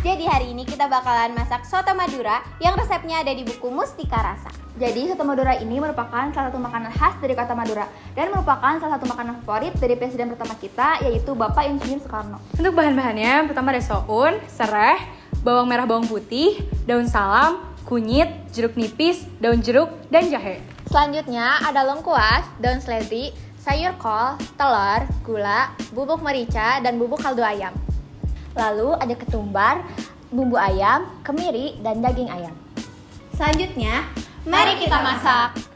Jadi hari ini kita bakalan masak Soto Madura yang resepnya ada di buku Mustika Rasa. Jadi Soto Madura ini merupakan salah satu makanan khas dari kota Madura dan merupakan salah satu makanan favorit dari presiden pertama kita, yaitu Bapak Insinyur Soekarno. Untuk bahan-bahannya, pertama ada soun, serai, bawang merah bawang putih, daun salam, kunyit, jeruk nipis, daun jeruk, dan jahe. Selanjutnya ada lengkuas, daun seledri, sayur kol, telur, gula, bubuk merica, dan bubuk kaldu ayam. Lalu ada ketumbar, bumbu ayam, kemiri, dan daging ayam. Selanjutnya, mari kita masak.